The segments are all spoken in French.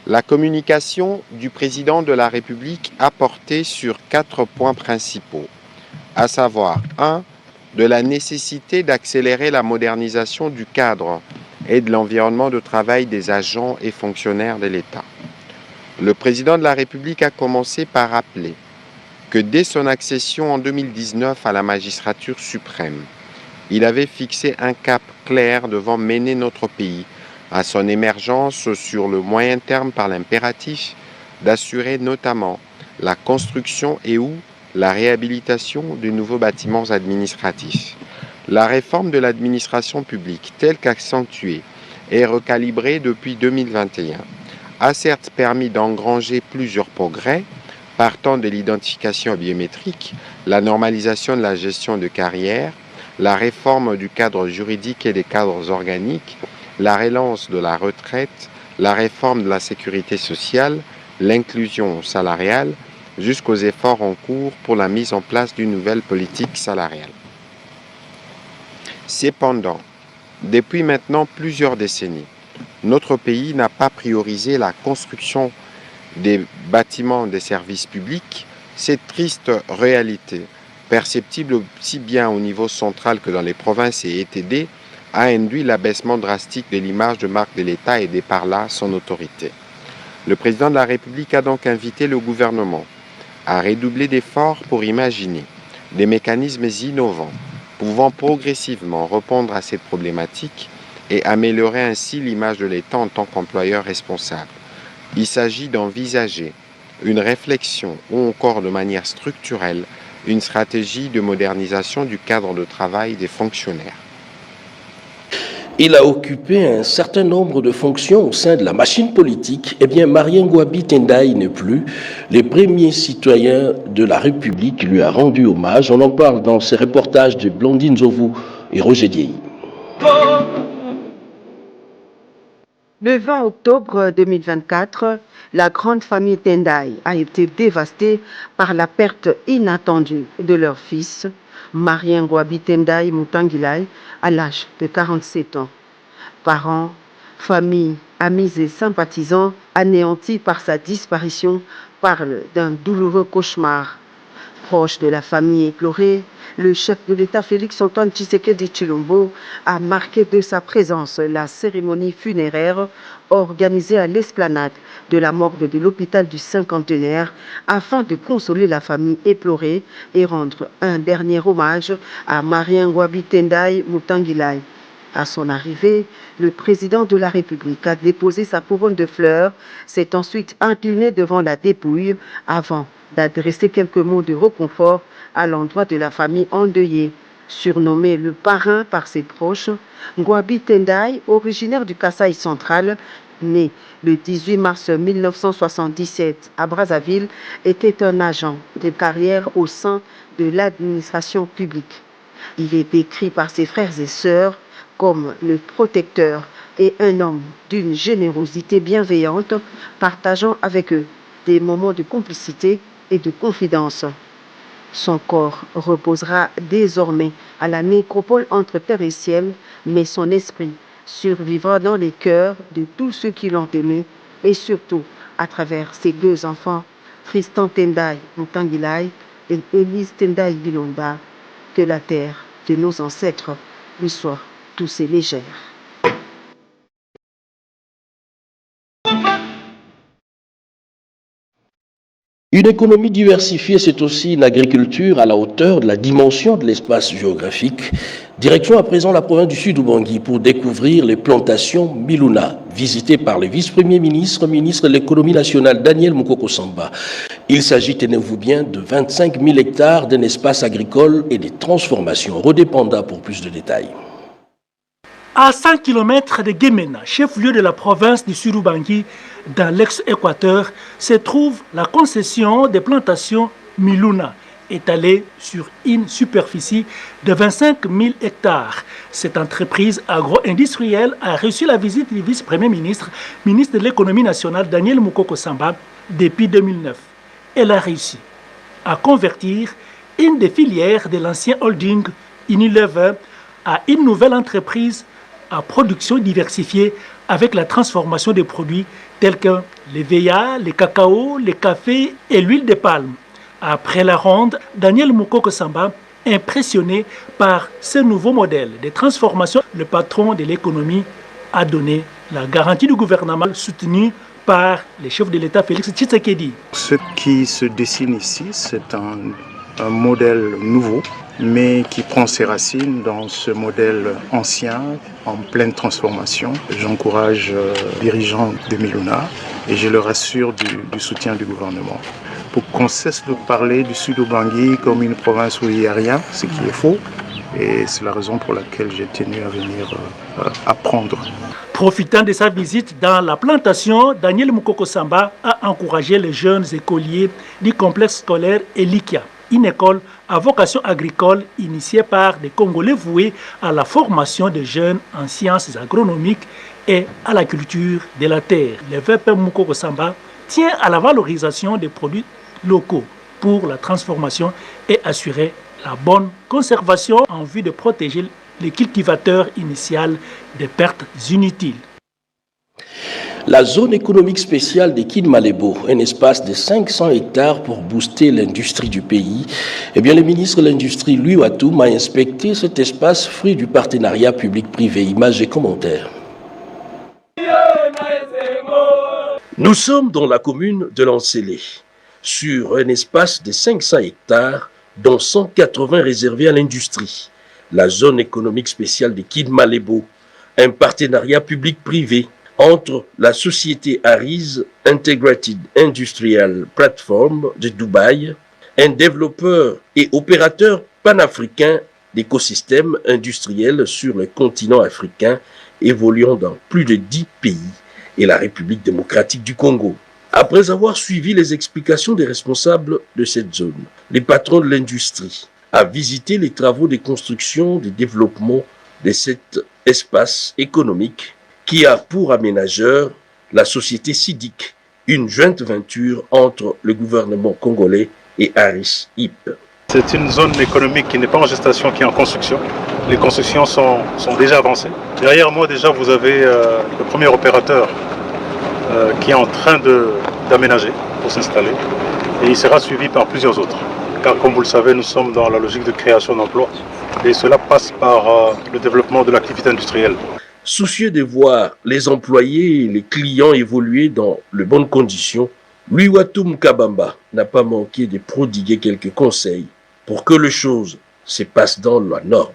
La communication du président de la République a porté sur 4 points principaux, à savoir 1. De la nécessité d'accélérer la modernisation du cadre et de l'environnement de travail des agents et fonctionnaires de l'État. Le président de la République a commencé par rappeler que dès son accession en 2019 à la magistrature suprême, il avait fixé un cap clair devant mener notre pays à son émergence sur le moyen terme par l'impératif d'assurer notamment la construction et ou la réhabilitation de nouveaux bâtiments administratifs. La réforme de l'administration publique, telle qu'accentuée et recalibrée depuis 2021, a certes permis d'engranger plusieurs progrès, partant de l'identification biométrique, la normalisation de la gestion de carrière, la réforme du cadre juridique et des cadres organiques, la relance de la retraite, la réforme de la sécurité sociale, l'inclusion salariale, jusqu'aux efforts en cours pour la mise en place d'une nouvelle politique salariale. Cependant, depuis maintenant plusieurs décennies, notre pays n'a pas priorisé la construction des bâtiments des services publics. Cette triste réalité, perceptible aussi bien au niveau central que dans les provinces et ETD, a induit l'abaissement drastique de l'image de marque de l'État et de par là son autorité. Le président de la République a donc invité le gouvernement à redoubler d'efforts pour imaginer des mécanismes innovants pouvant progressivement répondre à cette problématique et améliorer ainsi l'image de l'État en tant qu'employeur responsable. Il s'agit d'envisager une réflexion ou encore de manière structurelle une stratégie de modernisation du cadre de travail des fonctionnaires. Il a occupé un certain nombre de fonctions au sein de la machine politique. Eh bien, Marien Ngouabi Tendaye n'est plus. Les premiers citoyens de la République lui a rendu hommage. On en parle dans ces reportages de Blondine Zovou et Roger Dieye. Le 20 octobre 2024, la grande famille Tendaye a été dévastée par la perte inattendue de leur fils, Marien Ngouabi Tendaye Mutangilai, à l'âge de 47 ans. Parents, famille, amis et sympathisants anéantis par sa disparition parlent d'un douloureux cauchemar. Proche de la famille éplorée, le chef de l'État Félix-Antoine Tshisekedi Tshilombo a marqué de sa présence la cérémonie funéraire organisée à l'esplanade de la morgue de l'hôpital du Cinquantenaire afin de consoler la famille éplorée et rendre un dernier hommage à Marien Ngouabi Tendaye Mutangilai. À son arrivée, le président de la République a déposé sa couronne de fleurs, s'est ensuite incliné devant la dépouille avant d'adresser quelques mots de réconfort à l'endroit de la famille endeuillée. Surnommé le parrain par ses proches, Ngouabi Tendaye, originaire du Kasaï central, né le 18 mars 1977 à Brazzaville, était un agent de carrière au sein de l'administration publique. Il est décrit par ses frères et sœurs comme le protecteur et un homme d'une générosité bienveillante, partageant avec eux des moments de complicité et de confidence. Son corps reposera désormais à la nécropole entre terre et ciel, mais son esprit survivra dans les cœurs de tous ceux qui l'ont aimé et surtout à travers ses deux enfants, Tristan Tendaye Mutangilai et Élise Tendaye Bilomba. Que la terre de nos ancêtres lui soit douce et légère. Une économie diversifiée, c'est aussi une agriculture à la hauteur de la dimension de l'espace géographique. Direction à présent la province du Sud-Ubangui pour découvrir les plantations Miluna, visitées par le vice-premier ministre, ministre de l'économie nationale Daniel Mukoko Samba. Il s'agit, tenez-vous bien, de 25 000 hectares d'un espace agricole et des transformations. Redépenda pour plus de détails. À 100 km de Guémena, chef-lieu de la province du Sud-Ubangui, dans l'ex-Équateur, se trouve la concession des plantations Miluna, étalée sur une superficie de 25 000 hectares. Cette entreprise agro-industrielle a reçu la visite du vice-premier ministre, ministre de l'économie nationale Daniel Mukoko Samba, depuis 2009. Elle a réussi à convertir une des filières de l'ancien holding Unilever à une nouvelle entreprise à production diversifiée avec la transformation des produits tels que les VA, les cacao, les cafés et l'huile de palme. Après la ronde, Daniel Mukoko Samba, impressionné par ce nouveau modèle de transformation, le patron de l'économie a donné la garantie du gouvernement soutenu par le chef de l'État Félix Tshisekedi. Ce qui se dessine ici, c'est un modèle nouveau, mais qui prend ses racines dans ce modèle ancien, en pleine transformation. J'encourage les dirigeants de Miluna et je leur assure du soutien du gouvernement. Pour qu'on cesse de parler du Sud-Ubangi comme une province où il n'y a rien, ce qui est faux. Et c'est la raison pour laquelle j'ai tenu à venir apprendre. Profitant de sa visite dans la plantation, Daniel Mukoko Samba a encouragé les jeunes écoliers du complexe scolaire Elikia, une école à vocation agricole initiée par des Congolais voués à la formation des jeunes en sciences agronomiques et à la culture de la terre. Le VP Mukoko Samba tient à la valorisation des produits locaux pour la transformation et assurer la bonne conservation en vue de protéger les cultivateurs initiaux des pertes inutiles. La zone économique spéciale de Kidmalebo, un espace de 500 hectares pour booster l'industrie du pays. Eh bien, le ministre de l'Industrie, Louis Watoum, a inspecté cet espace, fruit du partenariat public-privé. Images et commentaires. Nous sommes dans la commune de Lancélé, sur un espace de 500 hectares, dont 180 réservés à l'industrie. La zone économique spéciale de Kidmalebo, un partenariat public-privé entre la société Aris Integrated Industrial Platform de Dubaï, un développeur et opérateur panafricain d'écosystèmes industriels sur le continent africain, évoluant dans plus de 10 pays, et la République démocratique du Congo. Après avoir suivi les explications des responsables de cette zone, les patrons de l'industrie a visité les travaux de construction, de développement de cet espace économique qui a pour aménageur la société SIDIC, une jointe venture entre le gouvernement congolais et Aris IP. C'est une zone économique qui n'est pas en gestation, qui est en construction. Les constructions sont déjà avancées. Derrière moi, déjà, vous avez le premier opérateur qui est en train d'aménager pour s'installer. Et il sera suivi par plusieurs autres. Car comme vous le savez, nous sommes dans la logique de création d'emplois. Et cela passe par le développement de l'activité industrielle. Soucieux de voir les employés et les clients évoluer dans de bonnes conditions, Louis Watoum Kabamba n'a pas manqué de prodiguer quelques conseils pour que les choses se passent dans la norme.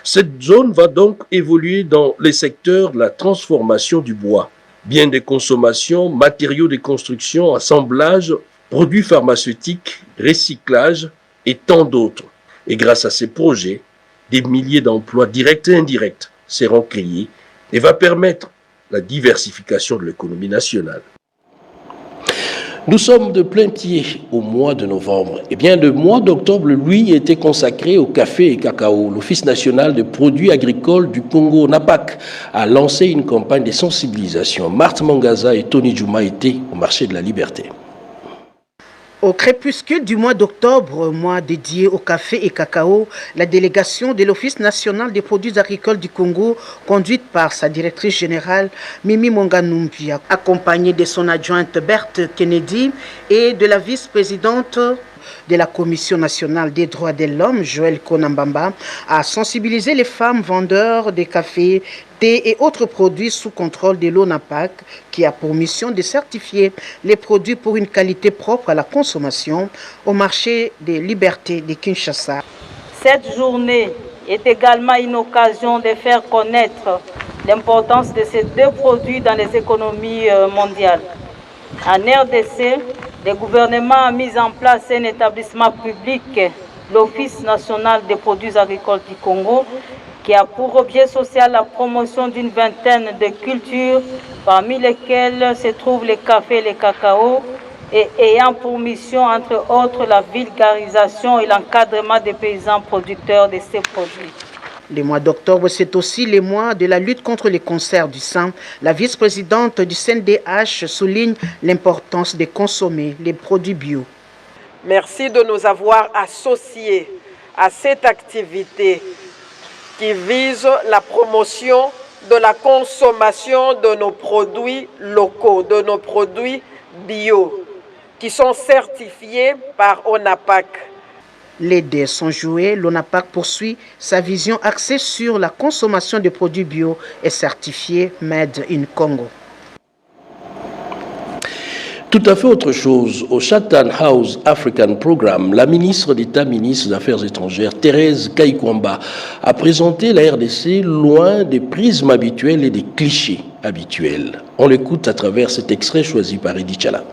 Cette zone va donc évoluer dans les secteurs de la transformation du bois, biens de consommation, matériaux de construction, assemblage, produits pharmaceutiques, recyclage et tant d'autres. Et grâce à ces projets, des milliers d'emplois directs et indirects seront créés et va permettre la diversification de l'économie nationale. Nous sommes de plein pied au mois de novembre. Eh bien, le mois d'octobre, lui, était consacré au café et cacao. L'Office national des produits agricoles du Congo, NAPAC, a lancé une campagne de sensibilisation. Marthe Mangaza et Tony Djouma étaient au marché de la Liberté. Au crépuscule du mois d'octobre, mois dédié au café et cacao, la délégation de l'Office national des produits agricoles du Congo, conduite par sa directrice générale Mimi Monganumbia, accompagnée de son adjointe Berthe Kennedy et de la vice-présidente de la Commission nationale des droits de l'homme, Joël Konambamba, a sensibilisé les femmes vendeurs de café, thé et autres produits sous contrôle de l'ONAPAC, qui a pour mission de certifier les produits pour une qualité propre à la consommation au marché des libertés de Kinshasa. Cette journée est également une occasion de faire connaître l'importance de ces deux produits dans les économies mondiales. En RDC, le gouvernement a mis en place un établissement public, l'Office national des produits agricoles du Congo, qui a pour objet social la promotion d'une vingtaine de cultures, parmi lesquelles se trouvent les cafés et les cacao, et ayant pour mission, entre autres, la vulgarisation et l'encadrement des paysans producteurs de ces produits. Le mois d'octobre, c'est aussi le mois de la lutte contre les cancers du sang. La vice-présidente du CNDH souligne l'importance de consommer les produits bio. Merci de nous avoir associés à cette activité qui vise la promotion de la consommation de nos produits locaux, de nos produits bio qui sont certifiés par ONAPAC. Les dés sont joués, l'ONAPAC poursuit sa vision axée sur la consommation de produits bio et certifiés Made in Congo. Tout à fait autre chose. Au Chatham House African Programme, la ministre d'État, ministre des Affaires étrangères, Thérèse Kaikwamba, a présenté la RDC loin des prismes habituels et des clichés habituels. On l'écoute à travers cet extrait choisi par Edith Chala.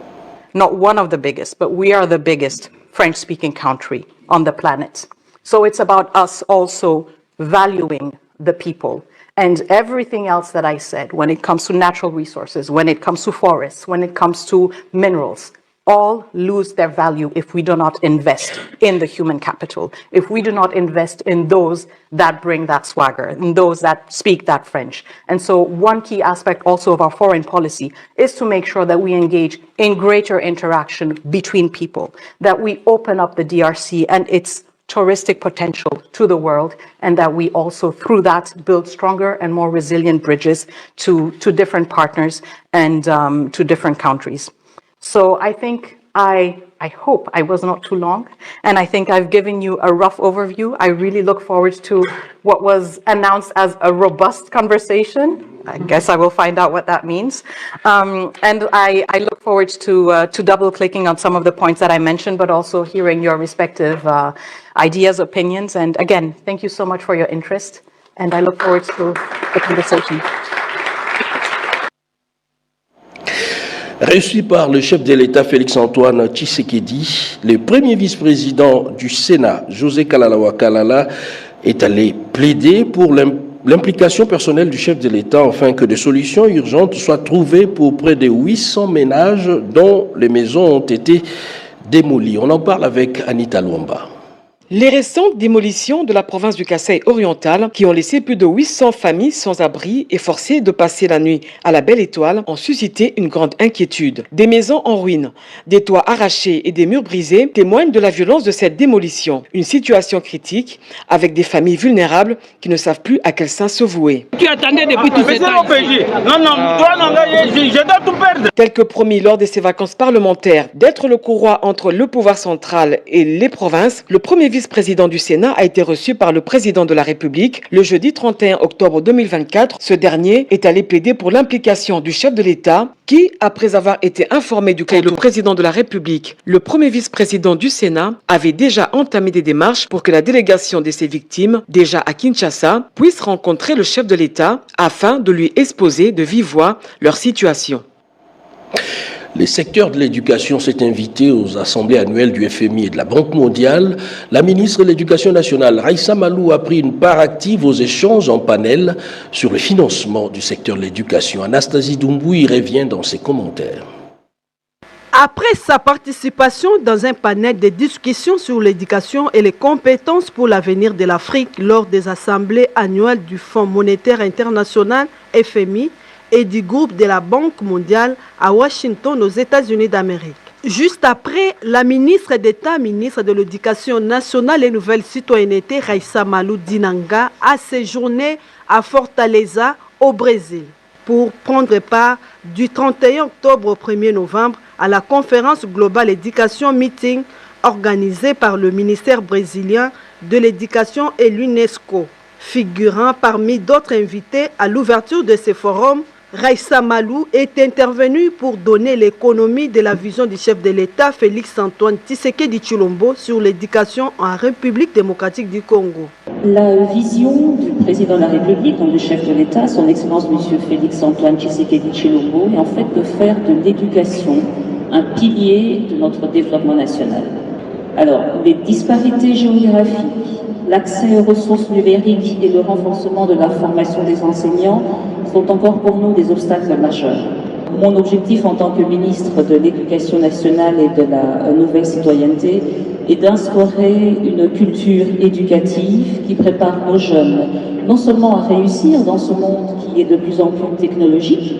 Not one of the biggest, but we are the biggest French-speaking country on the planet. So it's about us also valuing the people. And everything else that I said, when it comes to natural resources, when it comes to forests, when it comes to minerals, all lose their value if we do not invest in the human capital, if we do not invest in those that bring that swagger, in those that speak that French. And so one key aspect also of our foreign policy is to make sure that we engage in greater interaction between people, that we open up the DRC and its touristic potential to the world, and that we also through that build stronger and more resilient bridges to different partners and to different countries. So I think I hope I was not too long, and I think I've given you a rough overview. I really look forward to what was announced as a robust conversation. I guess I will find out what that means. And I look forward to double-clicking on some of the points that I mentioned, but also hearing your respective ideas, opinions. And again, thank you so much for your interest, and I look forward to the conversation. Reçu par le chef de l'État Félix-Antoine Tshisekedi, le premier vice-président du Sénat, José Kalalawa Kalala, est allé plaider pour l'implication personnelle du chef de l'État afin que des solutions urgentes soient trouvées pour près de 800 ménages dont les maisons ont été démolies. On en parle avec Anita Luamba. Les récentes démolitions de la province du Kasaï oriental, qui ont laissé plus de 800 familles sans abri et forcées de passer la nuit à la Belle Étoile, ont suscité une grande inquiétude. Des maisons en ruine, des toits arrachés et des murs brisés témoignent de la violence de cette démolition. Une situation critique avec des familles vulnérables qui ne savent plus à quel sein se vouer. Tu attendais depuis tout ce temps. Je dois tout perdre. Tel que promis lors de ses vacances parlementaires d'être le courroie entre le pouvoir central et les provinces, le premier vice-président du Sénat a été reçu par le président de la République le jeudi 31 octobre 2024. Ce dernier est allé plaider pour l'implication du chef de l'État qui, après avoir été informé du cas du président de la République, le premier vice-président du Sénat avait déjà entamé des démarches pour que la délégation de ses victimes, déjà à Kinshasa, puisse rencontrer le chef de l'État afin de lui exposer de vive voix leur situation. Le secteur de l'éducation s'est invité aux assemblées annuelles du FMI et de la Banque mondiale. La ministre de l'Éducation nationale, Raissa Malou, a pris une part active aux échanges en panel sur le financement du secteur de l'éducation. Anastasie Doumbou y revient dans ses commentaires. Après sa participation dans un panel de discussions sur l'éducation et les compétences pour l'avenir de l'Afrique lors des assemblées annuelles du Fonds monétaire international FMI, et du groupe de la Banque mondiale à Washington, aux États-Unis d'Amérique. Juste après, la ministre d'État, ministre de l'Éducation nationale et Nouvelle Citoyenneté, Raissa Malou Dinanga, a séjourné à Fortaleza, au Brésil, pour prendre part du 31 octobre au 1er novembre à la conférence globale éducation meeting organisée par le ministère brésilien de l'Éducation et l'UNESCO. Figurant parmi d'autres invités à l'ouverture de ce forum, Raissa Malou est intervenu pour donner l'économie de la vision du chef de l'État Félix-Antoine Tshisekedi Tshilombo sur l'éducation en République démocratique du Congo. La vision du président de la République, donc du chef de l'État, son Excellence M. Félix-Antoine Tshisekedi Tshilombo, est en fait de faire de l'éducation un pilier de notre développement national. Alors, les disparités géographiques, l'accès aux ressources numériques et le renforcement de la formation des enseignants sont encore pour nous des obstacles majeurs. Mon objectif en tant que ministre de l'Éducation nationale et de la Nouvelle Citoyenneté est d'instaurer une culture éducative qui prépare nos jeunes non seulement à réussir dans ce monde qui est de plus en plus technologique,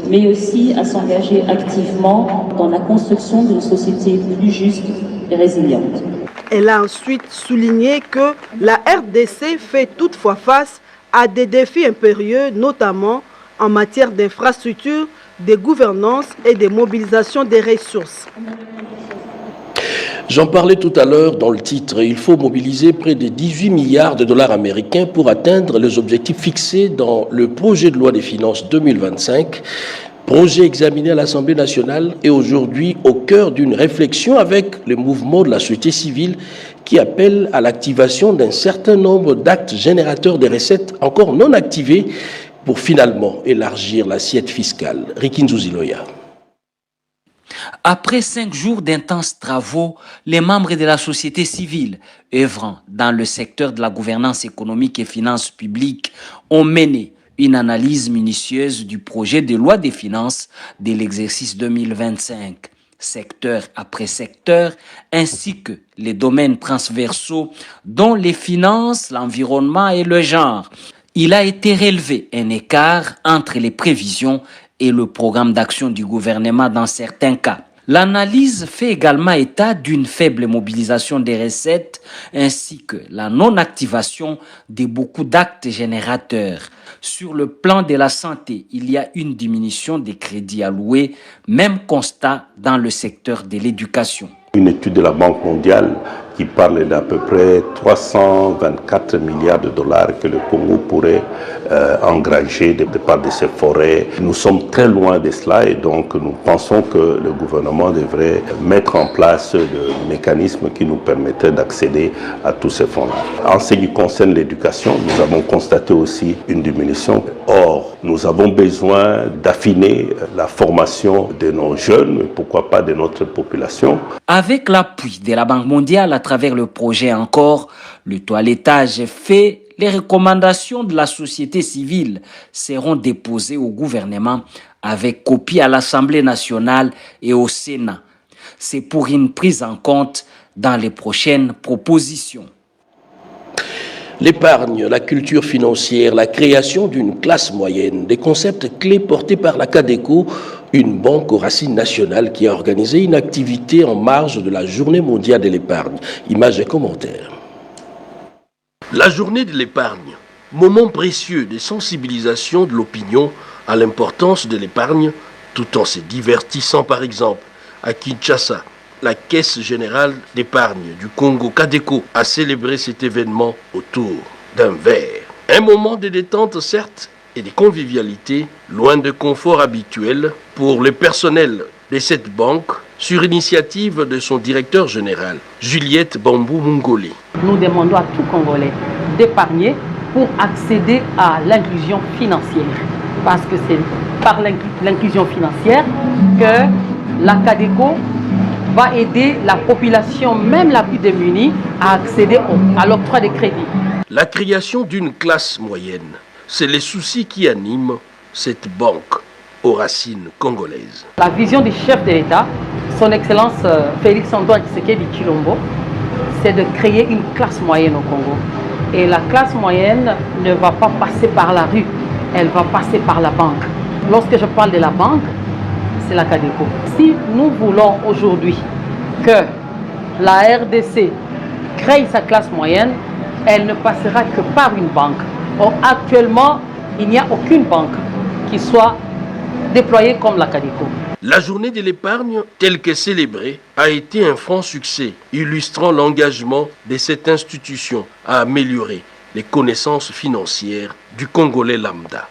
mais aussi à s'engager activement dans la construction d'une société plus juste et résiliente. Elle a ensuite souligné que la RDC fait toutefois face à des défis impérieux, notamment en matière d'infrastructures, de gouvernance et de mobilisation des ressources. J'en parlais tout à l'heure dans le titre. Il faut mobiliser près de 18 milliards de dollars américains pour atteindre les objectifs fixés dans le projet de loi des finances 2025. Projet examiné à l'Assemblée nationale et aujourd'hui au cœur d'une réflexion avec le mouvement de la société civile qui appelle à l'activation d'un certain nombre d'actes générateurs de recettes encore non activés pour finalement élargir l'assiette fiscale. Rikin Zuziloya. Après 5 jours d'intenses travaux, les membres de la société civile œuvrant dans le secteur de la gouvernance économique et finances publiques ont mené une analyse minutieuse du projet de loi des finances de l'exercice 2025, secteur après secteur, ainsi que les domaines transversaux dont les finances, l'environnement et le genre. Il a été relevé un écart entre les prévisions et le programme d'action du gouvernement dans certains cas. L'analyse fait également état d'une faible mobilisation des recettes ainsi que la non-activation de beaucoup d'actes générateurs. Sur le plan de la santé, il y a une diminution des crédits alloués, même constat dans le secteur de l'éducation. Une étude de la Banque mondiale qui parle d'à peu près 324 milliards de dollars que le Congo pourrait engranger de part de ses forêts. Nous sommes très loin de cela et donc nous pensons que le gouvernement devrait mettre en place le mécanisme qui nous permettrait d'accéder à tous ces fonds-là. En ce qui concerne l'éducation, nous avons constaté aussi une diminution. Or, nous avons besoin d'affiner la formation de nos jeunes, mais pourquoi pas de notre population. Avec l'appui de la Banque mondiale à travers le projet encore, le toilettage est fait. Les recommandations de la société civile seront déposées au gouvernement avec copie à l'Assemblée nationale et au Sénat. C'est pour une prise en compte dans les prochaines propositions. L'épargne, la culture financière, la création d'une classe moyenne, des concepts clés portés par la CADECO, une banque aux racines nationales qui a organisé une activité en marge de la Journée mondiale de l'épargne. Images et commentaires. La Journée de l'épargne, moment précieux de sensibilisation de l'opinion à l'importance de l'épargne, tout en se divertissant par exemple. À Kinshasa, la Caisse générale d'épargne du Congo, CADECO, a célébré cet événement autour d'un verre. Un moment de détente certes et de convivialité, loin de confort habituel pour le personnel de cette banque, sur initiative de son directeur général, Juliette Bambou Mungoli. Nous demandons à tout Congolais d'épargner pour accéder à l'inclusion financière. Parce que c'est par l'inclusion financière que la CADECO va aider la population, même la plus démunie, à accéder à l'octroi des crédits. La création d'une classe moyenne, c'est les soucis qui animent cette banque aux racines congolaises. La vision du chef de l'État, son Excellence Félix-Antoine Tshisekedi Tshilombo, c'est de créer une classe moyenne au Congo. Et la classe moyenne ne va pas passer par la rue, elle va passer par la banque. Lorsque je parle de la banque, c'est la CADECO. Si nous voulons aujourd'hui que la RDC crée sa classe moyenne, elle ne passera que par une banque. Or, actuellement, il n'y a aucune banque qui soit déployée comme la CADECO. La journée de l'épargne, telle que célébrée, a été un franc succès, illustrant l'engagement de cette institution à améliorer les connaissances financières du Congolais lambda.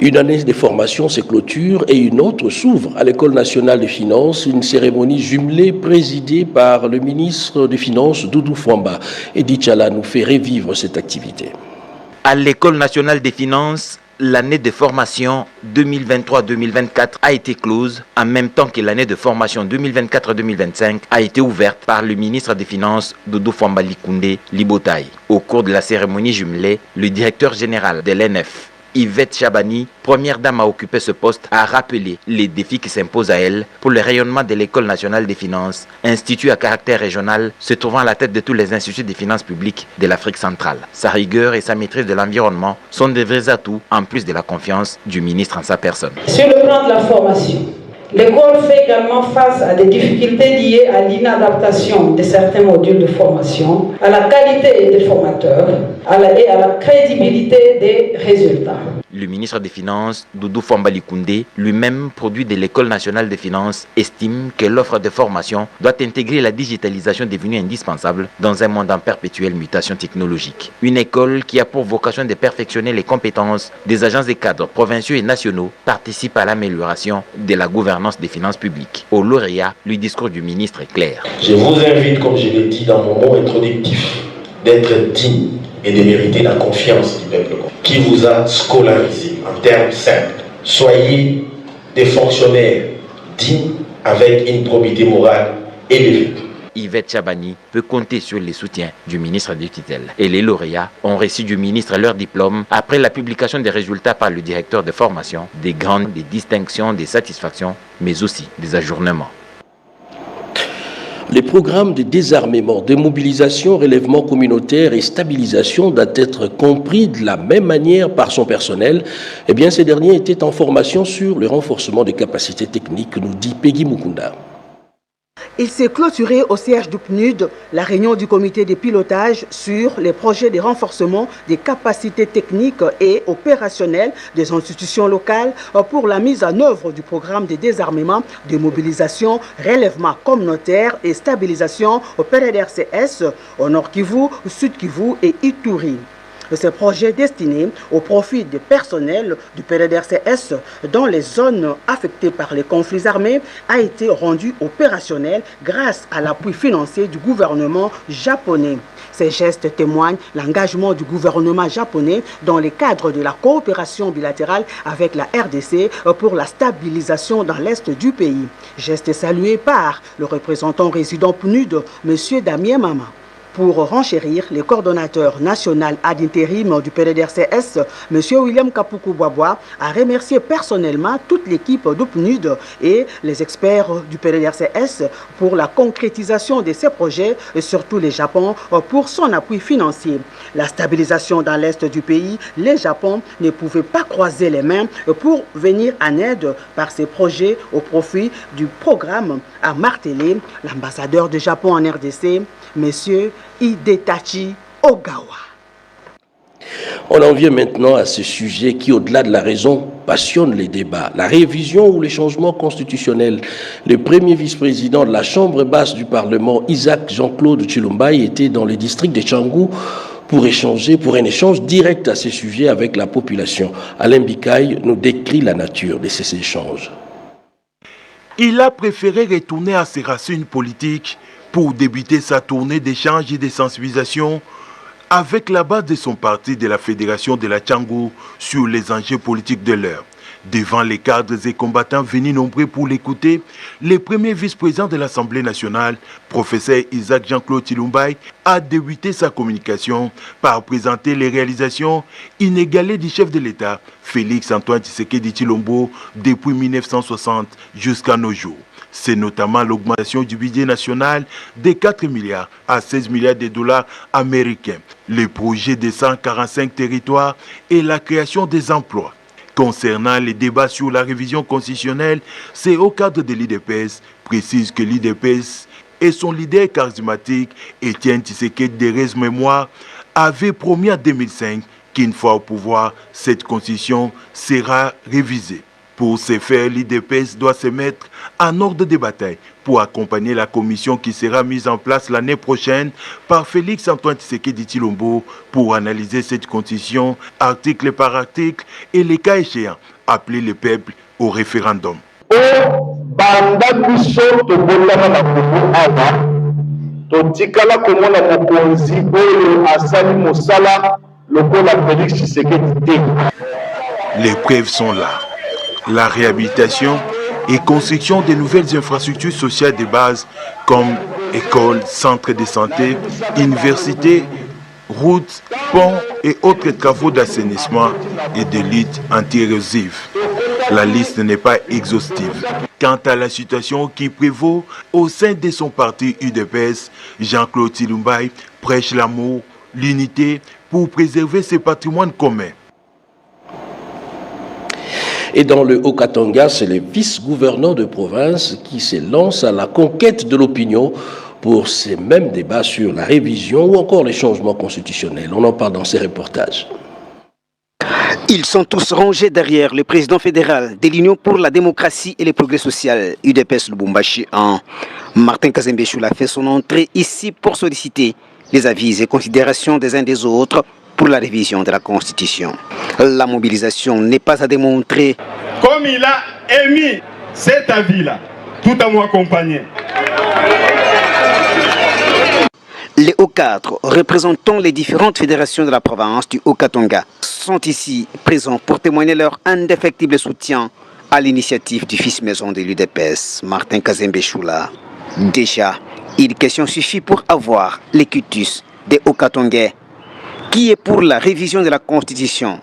Une année de formation se clôture et une autre s'ouvre à l'École nationale des finances, une cérémonie jumelée présidée par le ministre des Finances Doudou Fwamba. Edith Chala nous fait revivre cette activité. À l'École nationale des finances, l'année de formation 2023-2024 a été close en même temps que l'année de formation 2024-2025 a été ouverte par le ministre des Finances Doudou Fwamba Likunde Libotaï. Au cours de la cérémonie jumelée, le directeur général de l'ENF, Yvette Chabani, première dame à occuper ce poste, a rappelé les défis qui s'imposent à elle pour le rayonnement de l'École nationale des finances, institut à caractère régional se trouvant à la tête de tous les instituts des finances publiques de l'Afrique centrale. Sa rigueur et sa maîtrise de l'environnement sont de vrais atouts en plus de la confiance du ministre en sa personne. Sur le plan de la formation, l'école fait également face à des difficultés liées à l'inadaptation de certains modules de formation, à la qualité des formateurs, et à la crédibilité des résultats. Le ministre des Finances, Doudou Fambali Koundé, lui-même produit de l'École nationale des finances, estime que l'offre de formation doit intégrer la digitalisation devenue indispensable dans un monde en perpétuelle mutation technologique. Une école qui a pour vocation de perfectionner les compétences des agences et cadres provinciaux et nationaux participe à l'amélioration de la gouvernance des finances publiques. Au lauréat, le discours du ministre est clair. Je vous invite, comme je l'ai dit dans mon mot introductif, d'être digne et de mériter la confiance du peuple qui vous a scolarisé en termes simples. Soyez des fonctionnaires dignes avec une probité morale élevée. Yvette Chabani peut compter sur les soutiens du ministre de tutelle. Et les lauréats ont reçu du ministre leur diplôme après la publication des résultats par le directeur de formation, des grandes, des distinctions, des satisfactions, mais aussi des ajournements. Les programmes de désarmement, de mobilisation, relèvement communautaire et stabilisation doivent être compris de la même manière par son personnel. Eh bien, ces derniers étaient en formation sur le renforcement des capacités techniques, nous dit Peggy Mukunda. Il s'est clôturé au siège du PNUD la réunion du comité de pilotage sur les projets de renforcement des capacités techniques et opérationnelles des institutions locales pour la mise en œuvre du programme de désarmement, de mobilisation, relèvement communautaire et stabilisation au PRDRCS, au Nord Kivu, Sud Kivu et Ituri. Ce projet destiné au profit des personnels du PRDRCS dans les zones affectées par les conflits armés a été rendu opérationnel grâce à l'appui financier du gouvernement japonais. Ces gestes témoignent l'engagement du gouvernement japonais dans le cadre de la coopération bilatérale avec la RDC pour la stabilisation dans l'est du pays. Geste salué par le représentant résident PNUD, M. Damien Mama. Pour renchérir, le coordonnateur national ad intérim du PRDRCS, M. William Kapuku Boaboa, a remercié personnellement toute l'équipe du PNUD et les experts du PRDRCS pour la concrétisation de ces projets et surtout le Japon pour son appui financier. La stabilisation dans l'est du pays, le Japon ne pouvait pas croiser les mains pour venir en aide par ces projets au profit du programme, a martelé l'ambassadeur du Japon en RDC, M. Hidetachi Ogawa. On en vient maintenant à ce sujet qui, au-delà de la raison, passionne les débats. La révision ou les changements constitutionnels. Le premier vice-président de la Chambre basse du Parlement, Isaac Jean-Claude Chilumbaï, était dans le district de Tchangou pour un échange direct à ce sujet avec la population. Alain Bikaï nous décrit la nature de ces échanges. Il a préféré retourner à ses racines politiques pour débuter sa tournée d'échange et de sensibilisation avec la base de son parti de la Fédération de la Tchangou sur les enjeux politiques de l'heure. Devant les cadres et combattants venus nombreux pour l'écouter, le premier vice-président de l'Assemblée nationale, professeur Isaac Jean-Claude Chilumbaï, a débuté sa communication par présenter les réalisations inégalées du chef de l'État, Félix Antoine Tshisekedi Tshilombo, depuis 1960 jusqu'à nos jours. C'est notamment l'augmentation du budget national de 4 milliards à 16 milliards de dollars américains, le projet de 145 territoires et la création des emplois. Concernant les débats sur la révision constitutionnelle, c'est au cadre de l'IDPS, précise que l'IDPS et son leader charismatique, Étienne Tshisekedi Derez Mémoire, avait promis en 2005 qu'une fois au pouvoir, cette constitution sera révisée. Pour ce faire, l'IDPS doit se mettre en ordre de bataille pour accompagner la commission qui sera mise en place l'année prochaine par Félix Antoine Tshisekedi Tshilombo pour analyser cette constitution article par article et les cas échéants appeler le peuple au référendum. Les preuves sont là. La réhabilitation et construction de nouvelles infrastructures sociales de base comme écoles, centres de santé, universités, routes, ponts et autres travaux d'assainissement et de lutte anti-érosive. La liste n'est pas exhaustive. Quant à la situation qui prévaut au sein de son parti UDPS, Jean-Claude Chilumbaï prêche l'amour, l'unité pour préserver ses patrimoines communs. Et dans le Haut-Katanga, c'est le vice-gouverneur de province qui se lance à la conquête de l'opinion pour ces mêmes débats sur la révision ou encore les changements constitutionnels. On en parle dans ces reportages. Ils sont tous rangés derrière le président fédéral de l'Union pour la démocratie et le progrès social, UDPS Lubumbashi 1. Martin Kazembe Choula fait son entrée ici pour solliciter les avis et considérations des uns des autres pour la révision de la Constitution. La mobilisation n'est pas à démontrer. Comme il a émis cet avis-là, tout à moi accompagné. Les Haut-Cadres, représentant les différentes fédérations de la province du Haut-Katanga, sont ici présents pour témoigner leur indéfectible soutien à l'initiative du fils maison de l'UDPS, Martin Kazembe Choula. Déjà, une question suffit pour avoir les quitus des Haut-Katangais, qui est pour la révision de la Constitution.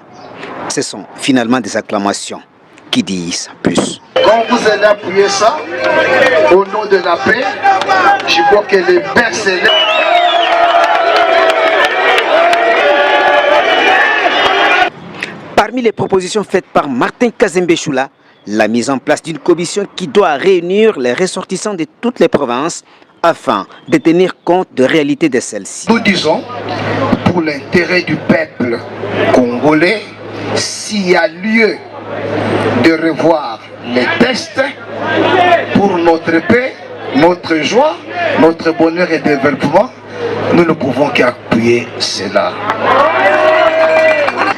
Ce sont finalement des acclamations qui disent plus. Quand vous allez appuyer ça, au nom de la paix, je crois que les mercenaires... Parmi les propositions faites par Martin Kazembe Choula, la mise en place d'une commission qui doit réunir les ressortissants de toutes les provinces afin de tenir compte de la réalité de celles-ci. Nous disons, pour l'intérêt du peuple congolais, s'il y a lieu de revoir les textes pour notre paix, notre joie, notre bonheur et développement, nous ne pouvons qu'appuyer cela.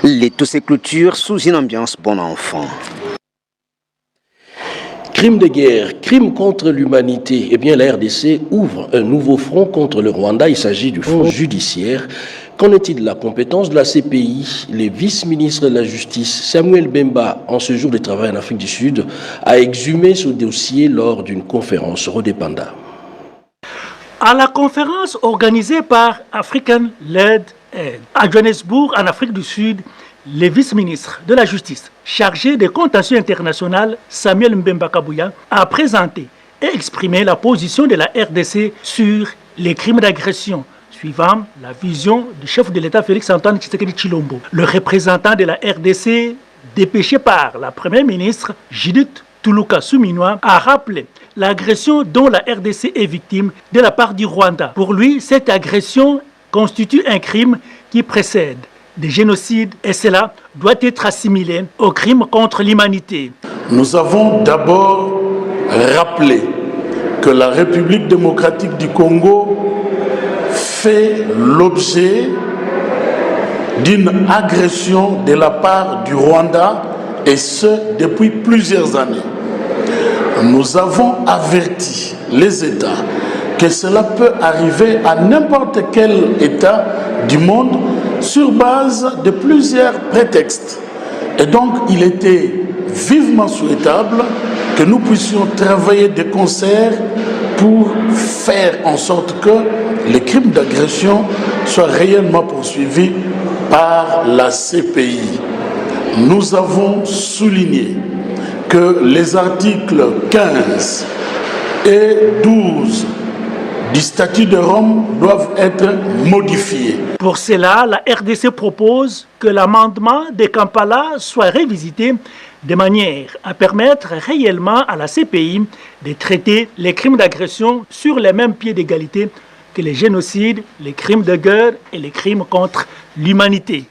Les tous ces clôtures sous une ambiance bon enfant. Crimes de guerre, crimes contre l'humanité. Eh bien, la RDC ouvre un nouveau front contre le Rwanda. Il s'agit du front judiciaire. Qu'en est-il de la compétence de la CPI? Le vice-ministre de la Justice, Samuel Bemba, en ce jour de travail en Afrique du Sud, a exhumé ce dossier lors d'une conférence Rodépanda. À la conférence organisée par African Led Aid à Johannesburg, en Afrique du Sud, le vice-ministre de la Justice chargé des contentieux internationaux, Samuel Mbemba Kabouya, a présenté et exprimé la position de la RDC sur les crimes d'agression, suivant la vision du chef de l'État Félix-Antoine Tshisekedi Tshilombo. Le représentant de la RDC, dépêché par la première ministre Judith Tuluka Suminwa, a rappelé l'agression dont la RDC est victime de la part du Rwanda. Pour lui, cette agression constitue un crime qui précède des génocides et cela doit être assimilé au crime contre l'humanité. Nous avons d'abord rappelé que la République démocratique du Congo fait l'objet d'une agression de la part du Rwanda et ce depuis plusieurs années. Nous avons averti les États que cela peut arriver à n'importe quel État du monde sur base de plusieurs prétextes. Et donc, il était vivement souhaitable que nous puissions travailler de concert pour faire en sorte que les crimes d'agression soient réellement poursuivis par la CPI. Nous avons souligné que les articles 15 et 12 du statut de Rome doivent être modifiés. Pour cela, la RDC propose que l'amendement de Kampala soit révisité de manière à permettre réellement à la CPI de traiter les crimes d'agression sur les mêmes pieds d'égalité que les génocides, les crimes de guerre et les crimes contre l'humanité.